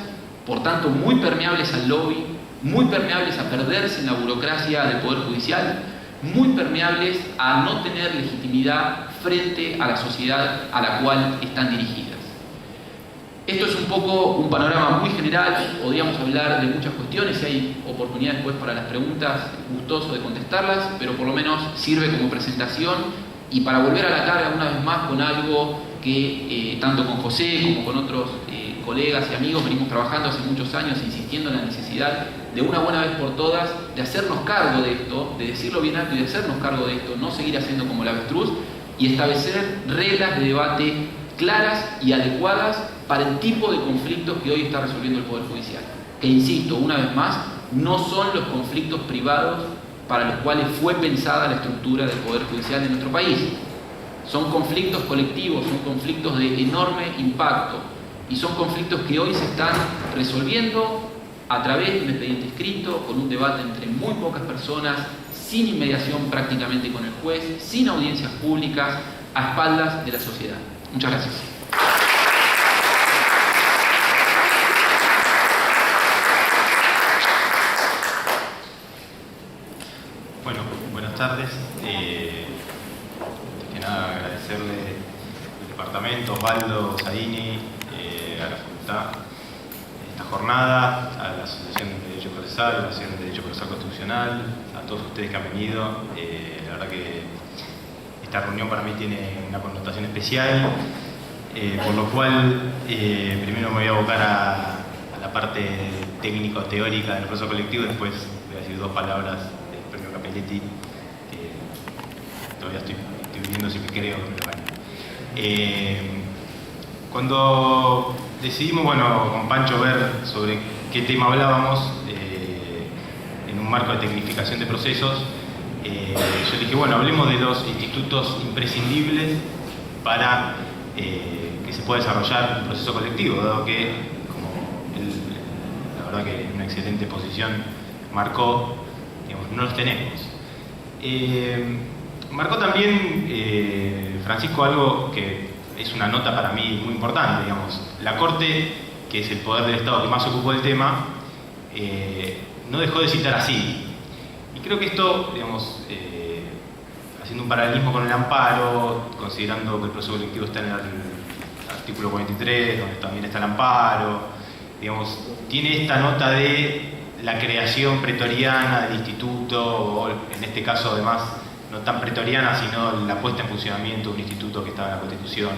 por tanto muy permeables al lobby, muy permeables a perderse en la burocracia del Poder Judicial, muy permeables a no tener legitimidad frente a la sociedad a la cual están dirigidas. Esto es un poco un panorama muy general, podríamos hablar de muchas cuestiones, si hay oportunidad después para las preguntas, gustoso de contestarlas, pero por lo menos sirve como presentación y para volver a la carga una vez más con algo que tanto con José como con otros colegas y amigos venimos trabajando hace muchos años, insistiendo en la necesidad de una buena vez por todas de hacernos cargo de esto, de decirlo bien alto y de hacernos cargo de esto, no seguir haciendo como el avestruz y establecer reglas de debate claras y adecuadas para el tipo de conflictos que hoy está resolviendo el Poder Judicial. Que insisto, una vez más, no son los conflictos privados para los cuales fue pensada la estructura del Poder Judicial de nuestro país. Son conflictos colectivos, son conflictos de enorme impacto y son conflictos que hoy se están resolviendo a través de un expediente escrito, con un debate entre muy pocas personas, sin inmediación prácticamente con el juez, sin audiencias públicas, a espaldas de la sociedad. Muchas gracias. Bueno, buenas tardes. Que nada, agradecerle al departamento, Osvaldo, Zaini, a la facultad, esta jornada, a la Asociación de Derecho Procesal, a la Asociación de Derecho Procesal Constitucional, a todos ustedes que han venido. La verdad que esta reunión para mí tiene una connotación especial, por lo cual primero me voy a abocar a la parte técnico-teórica del proceso colectivo y después voy a decir dos palabras del premio Capelletti, que todavía estoy viendo si me creo que me lo gano. Cuando decidimos, bueno, con Pancho ver sobre qué tema hablábamos en un marco de tecnificación de procesos, yo dije, bueno, hablemos de los institutos imprescindibles para que se pueda desarrollar un proceso colectivo, dado que, como la verdad que en una excelente posición marcó, digamos, no los tenemos. Marcó también Francisco algo que es una nota para mí muy importante, digamos. La Corte, que es el poder del Estado que más se ocupó del tema, no dejó de citar así. Y creo que esto, digamos, haciendo un paralelismo con el amparo, considerando que el proceso colectivo está en el artículo 43, donde también está el amparo, digamos, tiene esta nota de la creación pretoriana del instituto, o en este caso además no tan pretoriana, sino la puesta en funcionamiento de un instituto que estaba en la Constitución.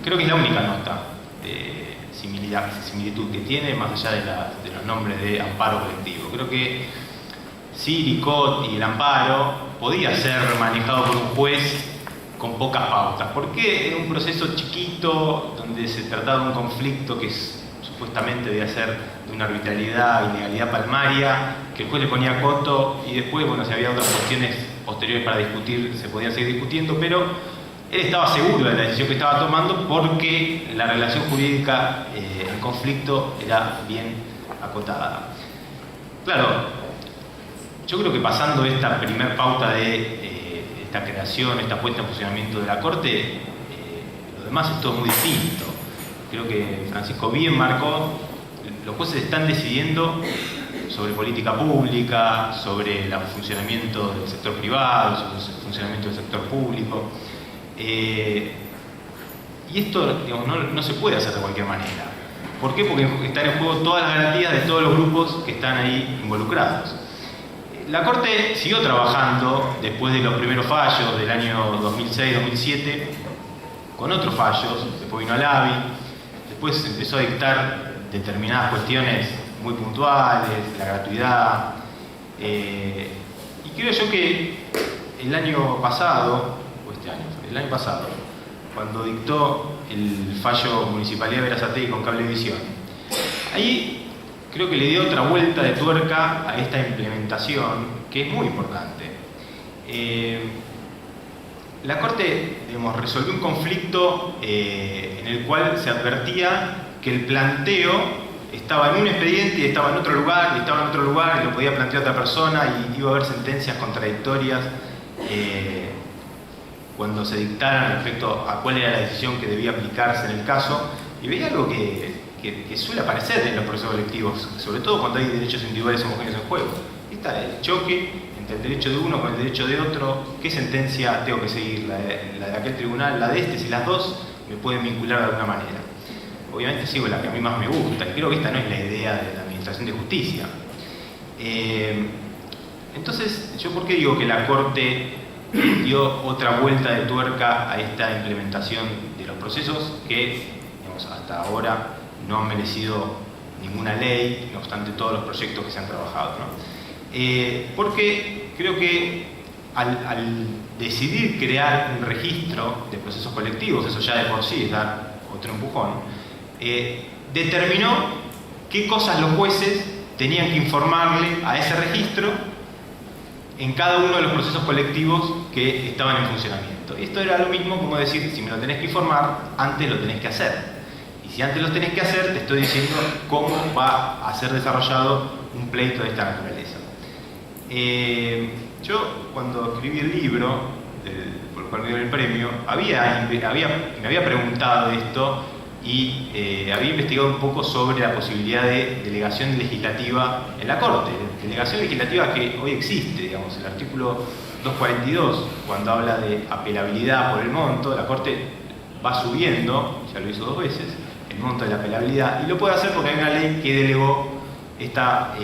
Creo que es la única nota de similitud que tiene, más allá de los nombres de amparo colectivo. Creo que Siricot y el amparo podía ser manejado por un juez con pocas pautas. ¿Por qué en un proceso chiquito, donde se trataba de un conflicto que supuestamente debía ser de una arbitrariedad, ilegalidad palmaria, que el juez le ponía coto y después, bueno, si había otras cuestiones posteriores para discutir, se podían seguir discutiendo, pero él estaba seguro de la decisión que estaba tomando porque la relación jurídica en conflicto era bien acotada. Claro, yo creo que pasando esta primer pauta de esta creación, esta puesta en funcionamiento de la Corte, lo demás es todo muy distinto. Creo que Francisco bien marcó, los jueces están decidiendo sobre política pública, sobre el funcionamiento del sector privado, sobre el funcionamiento del sector público. Y esto, digamos, no se puede hacer de cualquier manera. ¿Por qué? Porque están en juego todas las garantías de todos los grupos que están ahí involucrados. La Corte siguió trabajando después de los primeros fallos del año 2006-2007, con otros fallos, después vino Alavi, después empezó a dictar determinadas cuestiones muy puntuales, la gratuidad, Y creo yo que el año pasado, el año pasado, cuando dictó el fallo Municipalidad de Berazategui con Cablevisión, ahí creo que le dio otra vuelta de tuerca a esta implementación que es muy importante. La Corte, digamos, resolvió un conflicto en el cual se advertía que el planteo estaba en un expediente y estaba en otro lugar, y estaba en otro lugar, y lo podía plantear otra persona, y iba a haber sentencias contradictorias cuando se dictaran respecto a cuál era la decisión que debía aplicarse en el caso. Y veía algo que suele aparecer en los procesos colectivos, sobre todo cuando hay derechos individuales homogéneos en juego. Está el choque entre el derecho de uno con el derecho de otro. ¿Qué sentencia tengo que seguir? ¿La de aquel tribunal? ¿La de este? Si las dos me pueden vincular de alguna manera. Obviamente sigo la que a mí más me gusta, y creo que esta no es la idea de la Administración de Justicia. Entonces, ¿yo por qué digo que la Corte dio otra vuelta de tuerca a esta implementación de los procesos que, digamos, hasta ahora no han merecido ninguna ley, no obstante todos los proyectos que se han trabajado, ¿no? Porque creo que al decidir crear un registro de procesos colectivos, eso ya de por sí es dar otro empujón, determinó qué cosas los jueces tenían que informarle a ese registro en cada uno de los procesos colectivos que estaban en funcionamiento. Esto era lo mismo como decir, si me lo tenés que informar, antes lo tenés que hacer. Y si antes lo tenés que hacer, te estoy diciendo cómo va a ser desarrollado un pleito de esta naturaleza. Yo, cuando escribí el libro, por el cual me dio el premio, me había preguntado esto y había investigado un poco sobre la posibilidad de delegación legislativa en la Corte. Delegación legislativa que hoy existe, digamos, el artículo 242, cuando habla de apelabilidad por el monto, la Corte va subiendo, ya lo hizo 2 veces, el monto de la apelabilidad, y lo puede hacer porque hay una ley que delegó esta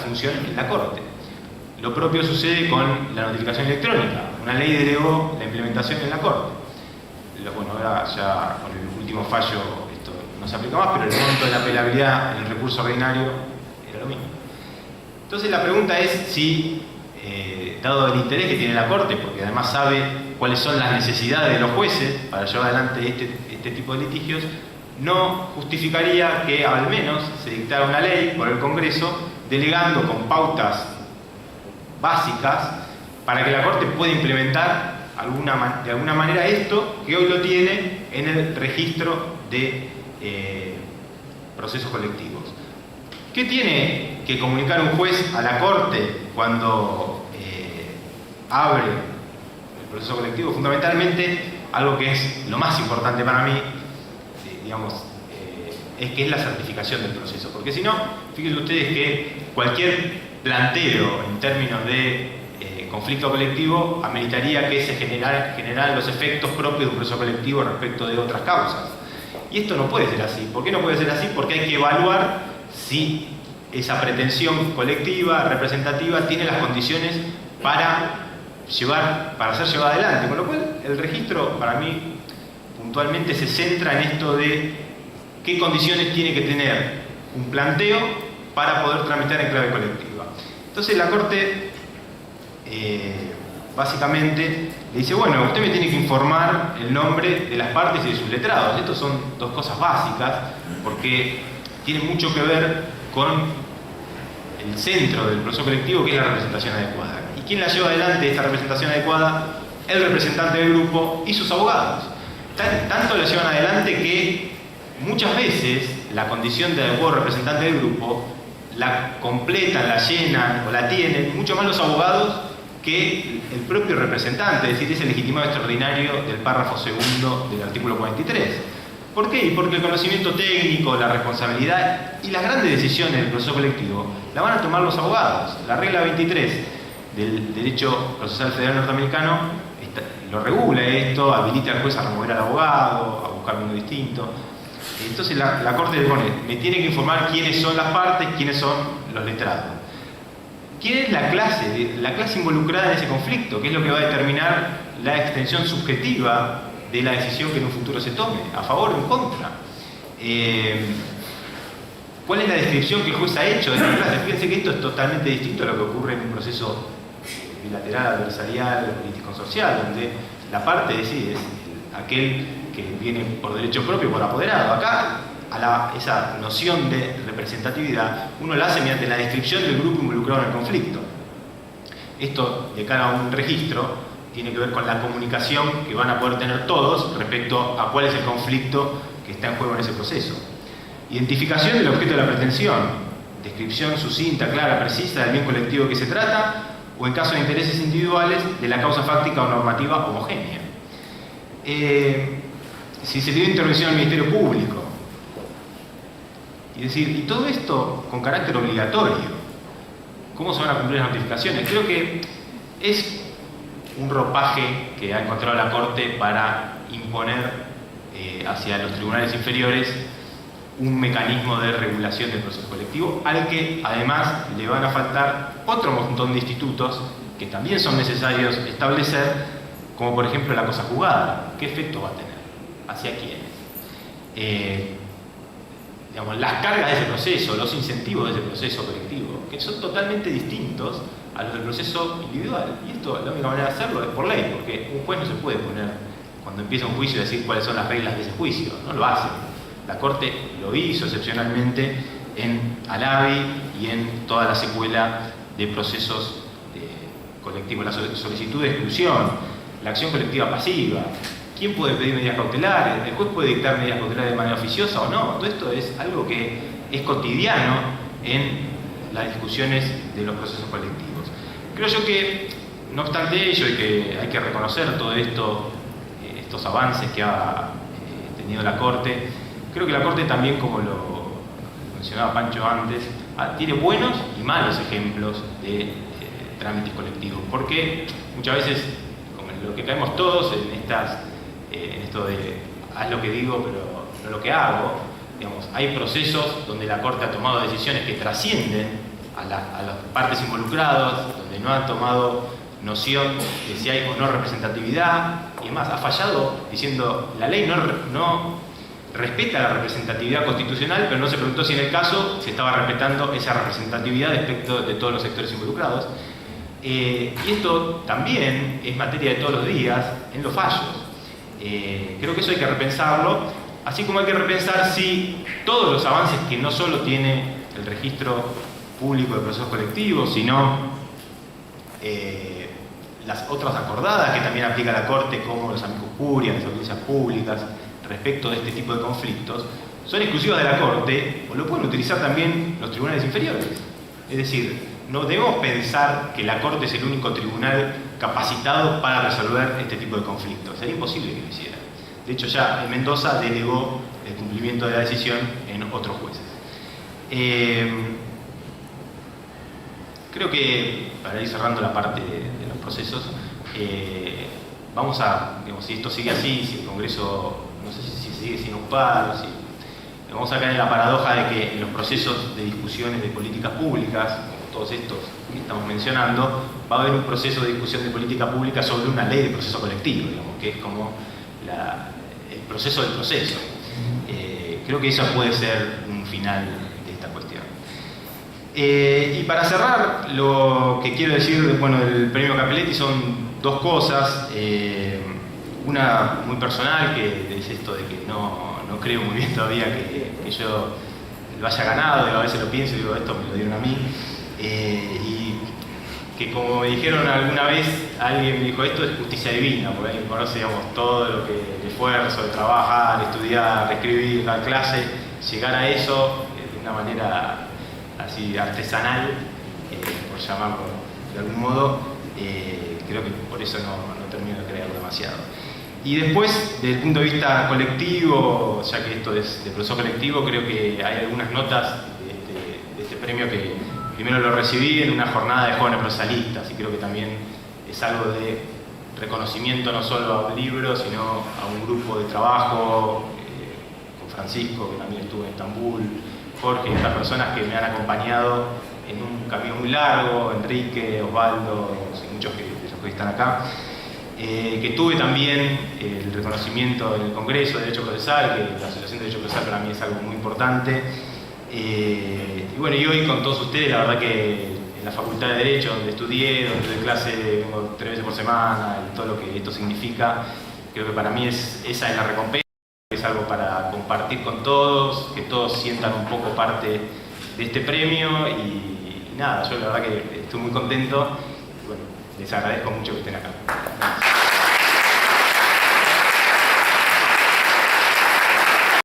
función en la Corte. Lo propio sucede con la notificación electrónica. Una ley delegó la implementación en la Corte. Bueno, ahora ya con el último fallo esto no se aplica más, pero el monto de la apelabilidad en el recurso ordinario era lo mismo. Entonces la pregunta es si, dado el interés que tiene la Corte, porque además sabe cuáles son las necesidades de los jueces para llevar adelante este tipo de litigios, no justificaría que al menos se dictara una ley por el Congreso delegando con pautas básicas para que la Corte pueda implementar de alguna manera esto que hoy lo tiene en el registro de procesos colectivos. ¿Qué tiene que comunicar un juez a la Corte cuando abre el proceso colectivo? Fundamentalmente, algo que es lo más importante para mí, es que es la certificación del proceso. Porque si no, fíjense ustedes que cualquier planteo en términos de conflicto colectivo ameritaría que se generaran los efectos propios de un proceso colectivo respecto de otras causas. Y esto no puede ser así. ¿Por qué no puede ser así? Porque hay que evaluar si esa pretensión colectiva, representativa, tiene las condiciones para ser llevada adelante. Con lo cual, el registro, para mí, puntualmente se centra en esto de qué condiciones tiene que tener un planteo para poder tramitar en clave colectiva. Entonces la Corte básicamente le dice, bueno, usted me tiene que informar el nombre de las partes y de sus letrados. Estas son 2 cosas básicas porque tienen mucho que ver con el centro del proceso colectivo, que es la representación adecuada. ¿Y quién la lleva adelante esta representación adecuada? El representante del grupo y sus abogados. Tanto la llevan adelante que muchas veces la condición de adecuado representante del grupo la completan, la llenan o la tienen mucho más los abogados que el propio representante, es decir, es el legitimado extraordinario del párrafo 2 del artículo 43. ¿Por qué? Porque el conocimiento técnico, la responsabilidad y las grandes decisiones del proceso colectivo la van a tomar los abogados. La regla 23 del derecho procesal federal norteamericano lo regula esto, habilita al juez a remover al abogado, a buscar uno distinto. Entonces la Corte le pone, me tiene que informar quiénes son las partes, quiénes son los letrados. ¿Quién es la clase involucrada en ese conflicto? ¿Qué es lo que va a determinar la extensión subjetiva de la decisión que en un futuro se tome? ¿A favor o en contra? ¿Cuál es la descripción que el juez ha hecho de esta clase? Fíjense que esto es totalmente distinto a lo que ocurre en un proceso bilateral, adversarial, político-social, donde la parte decide, es aquel que viene por derecho propio, por apoderado. Acá, esa noción de representatividad, uno la hace mediante la descripción del grupo involucrado en el conflicto. Esto, de cara a un registro, tiene que ver con la comunicación que van a poder tener todos respecto a cuál es el conflicto que está en juego en ese proceso. Identificación del objeto de la pretensión, descripción sucinta, clara, precisa del bien colectivo que se trata, o en caso de intereses individuales, de la causa fáctica o normativa homogénea. Si se dio intervención al Ministerio Público, y todo esto con carácter obligatorio, ¿cómo se van a cumplir las notificaciones? Creo que es un ropaje que ha encontrado la Corte para imponer hacia los tribunales inferiores un mecanismo de regulación del proceso colectivo, al que además le van a faltar otro montón de institutos que también son necesarios establecer, como por ejemplo la cosa juzgada. ¿Qué efecto va a tener? ¿Hacia quiénes? Las cargas de ese proceso, los incentivos de ese proceso colectivo, que son totalmente distintos a los del proceso individual. Y esto, la única manera de hacerlo es por ley, porque un juez no se puede poner, cuando empieza un juicio, decir cuáles son las reglas de ese juicio. No lo hace. La Corte lo hizo excepcionalmente en Alavi y en toda la secuela de procesos colectivos. La solicitud de exclusión, la acción colectiva pasiva. ¿Quién puede pedir medidas cautelares? ¿El juez puede dictar medidas cautelares de manera oficiosa o no? Todo esto es algo que es cotidiano en las discusiones de los procesos colectivos. Creo yo que, no obstante ello, y que hay que reconocer todo esto, estos avances que ha tenido la Corte, creo que la Corte también, como lo mencionaba Pancho antes, tiene buenos y malos ejemplos de trámites colectivos, porque muchas veces, como en lo que caemos todos en esto de haz lo que digo pero no lo que hago, hay procesos donde la Corte ha tomado decisiones que trascienden a las partes involucradas, donde no han tomado noción de si hay o no representatividad, y además ha fallado diciendo la ley no respeta la representatividad constitucional, pero no se preguntó si en el caso se estaba respetando esa representatividad respecto de todos los sectores involucrados. Y esto también es materia de todos los días en los fallos. Creo que eso hay que repensarlo, así como hay que repensar si todos los avances que no solo tiene el registro público de procesos colectivos, sino las otras acordadas que también aplica la Corte, como los amicus curiae, las audiencias públicas, respecto de este tipo de conflictos, son exclusivas de la Corte, o lo pueden utilizar también los tribunales inferiores. Es decir, no debemos pensar que la Corte es el único tribunal capacitado para resolver este tipo de conflictos. Sería imposible que lo hiciera. De hecho, ya en Mendoza delegó el cumplimiento de la decisión en otros jueces. Creo que, para ir cerrando la parte de los procesos, vamos a, si esto sigue así, si el Congreso, no sé si sigue sin ocupar, vamos a caer en la paradoja de que en los procesos de discusiones de políticas públicas, todos estos que estamos mencionando, va a haber un proceso de discusión de política pública sobre una ley de proceso colectivo, que es como el proceso del proceso. Creo que eso puede ser un final de esta cuestión. Y para cerrar, lo que quiero decir del premio Capelletti son dos cosas. Una muy personal, que es esto de que no creo muy bien todavía que yo lo haya ganado, a veces lo pienso y digo, esto me lo dieron a mí. Y que, como me dijeron alguna vez, alguien me dijo, esto es justicia divina, porque ahí conoce todo lo que el esfuerzo de trabajar, estudiar, escribir, dar clase, llegar a eso de una manera así artesanal, por llamarlo de algún modo, creo que por eso no termino de creer demasiado. Y después, desde el punto de vista colectivo, ya que esto es de proceso colectivo, creo que hay algunas notas de este premio que primero lo recibí en una jornada de jóvenes procesalistas, y creo que también es algo de reconocimiento no solo a un libro, sino a un grupo de trabajo, con Francisco, que también estuvo en Estambul, Jorge y otras personas que me han acompañado en un camino muy largo, Enrique, Osvaldo, muchos de los que están acá. Que tuve también el reconocimiento en el Congreso de Derecho Procesal, que la Asociación de Derecho Procesal para mí es algo muy importante. Y hoy con todos ustedes, la verdad que la Facultad de Derecho, donde estudié, donde doy clase 3 veces por semana, y todo lo que esto significa. Creo que para mí esa es la recompensa, es algo para compartir con todos, que todos sientan un poco parte de este premio y nada, yo la verdad que estoy muy contento y bueno, les agradezco mucho que estén acá.